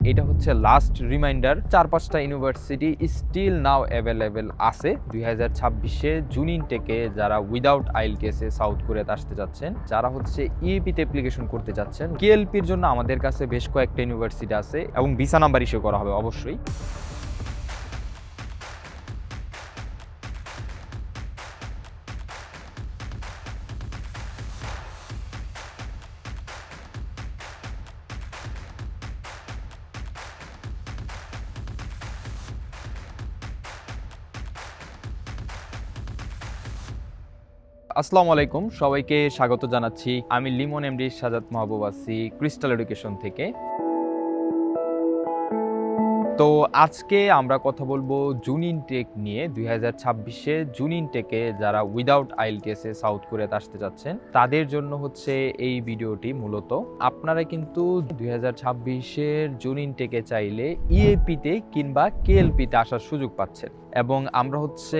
এটা হচ্ছে last reminder. 4-5টা ইউনিভার্সিটি স্টিল নাও অ্যাভেলেবেল আছে 2026-এ জুন ইনটেকে যারা উইদাউট আইএলটিএস সাউথ কোরিয়াতে আসতে যাচ্ছেন, যারা হচ্ছে ইএপিতে অ্যাপ্লিকেশন করতে যাচ্ছেন। কেএলপির জন্য আমাদের কাছে বেশ কয়েকটা ইউনিভার্সিটি আছে এবং ভিসা নাম্বার ইস্যু করা হবে অবশ্যই। আসসালামু আলাইকুম, সবাইকে স্বাগত জানাচ্ছি। আমি লিমন এমডি সাজাদ মাহবুব আছি ক্রিস্টাল এডুকেশন থেকে। তো আজকে আমরা কথা বলবো জুন ইনটেক নিয়ে। 2026-এ জুন ইনটেকে যারা উইদাউট আইএলটিএস সাউথ কোরিয়াতে আসতে যাচ্ছেন তাদের জন্য হচ্ছে এই ভিডিওটি। মূলত আপনারা কিন্তু 2026-এর জুন ইনটেকে চাইলে ইএপিতে কিংবা কেএলপিতে আসার সুযোগ পাচ্ছেন এবং আমরা হচ্ছে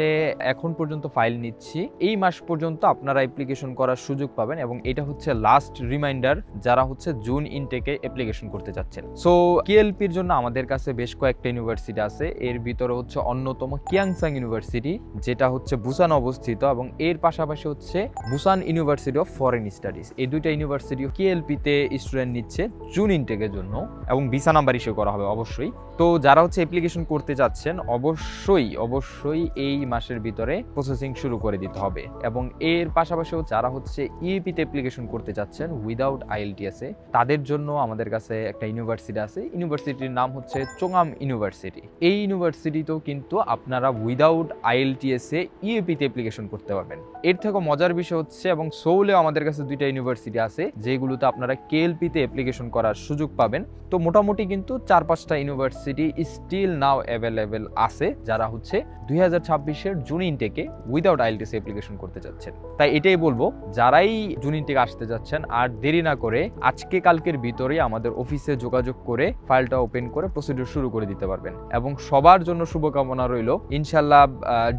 এখন পর্যন্ত ফাইল নিচ্ছি। এই মাস পর্যন্ত আপনারা অ্যাপ্লিকেশন করার সুযোগ পাবেন এবং এটা হচ্ছে লাস্ট রিমাইন্ডার যারা হচ্ছে জুন ইনটেকে অ্যাপ্লিকেশন করতে যাচ্ছেন। সো কেএলপির জন্য আমাদের কাছে বেশ কয়েকটা ইউনিভার্সিটি আছে। এর ভিতরে হচ্ছে অন্যতম কিয়াংসাং ইউনিভার্সিটি, যেটা হচ্ছে বুসান অবস্থিত, এবং এর পাশাপাশি হচ্ছে Busan university of foreign studies. এই দুইটা ইউনিভার্সিটি কেএলপিতে স্টুডেন্ট নিচ্ছে জুন ইনটেকের জন্য এবং ভিসা নাম্বার ইস্যু করা হবে অবশ্যই। তো যারা হচ্ছে অ্যাপ্লিকেশন করতে যাচ্ছেন অবশ্যই এই মাসের ভিতরে প্রসেসিং শুরু করে দিতে হবে। এবং এর পাশাপাশি যারা হচ্ছে ইএপিতে অ্যাপ্লিকেশন করতে যাচ্ছেন উইদাউট আইএলটিএস তাদের জন্য আমাদের কাছে একটা ইউনিভার্সিটি আছে। ইউনিভার্সিটির নাম হচ্ছে চোঙাম ইউনিভার্সিটি। এই ইউনিভার্সিটিতেও কিন্তু আপনারা উইদাউট আইএলটিএস ইএপিতে অ্যাপ্লিকেশন করতে পারবেন। এর থেকে মজার বিষয় হচ্ছে, এবং সোউলেও আমাদের কাছে দুইটা ইউনিভার্সিটি আছে যেগুলোতে আপনারা কেএলপিতে অ্যাপ্লিকেশন করার সুযোগ পাবেন। তো মোটামুটি কিন্তু 4-5টা ইউনিভার্সিটি স্টিল নাও অ্যাভেলেবেল আছে যারা হচ্ছে 2026-এর জুন ইনটেকে উইদাউট আইএলটিএস অ্যাপ্লিকেশন করতে যাচ্ছেন। তাই এটাই বলবো, যারাই জুন ইনটেকে আসতে যাচ্ছেন আর দেরি না করে আজকে কালকের ভিতরে আমাদের অফিসে যোগাযোগ করে ফাইলটা ওপেন করে প্রসিডিউর শুরু করে দিতে পারবেন। এবং সবার জন্য শুভকামনা রইল। ইনশাল্লাহ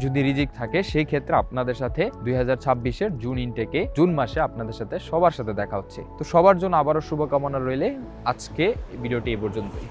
যদি রিজিক থাকে সেই ক্ষেত্রে আপনাদের সাথে 2026-এর জুন ইনটেকে জুন মাসে আপনাদের সাথে সবার সাথে দেখা হচ্ছে। তো সবার জন্য আবারও শুভকামনা রইলে আজকে ভিডিওটি এ পর্যন্তই।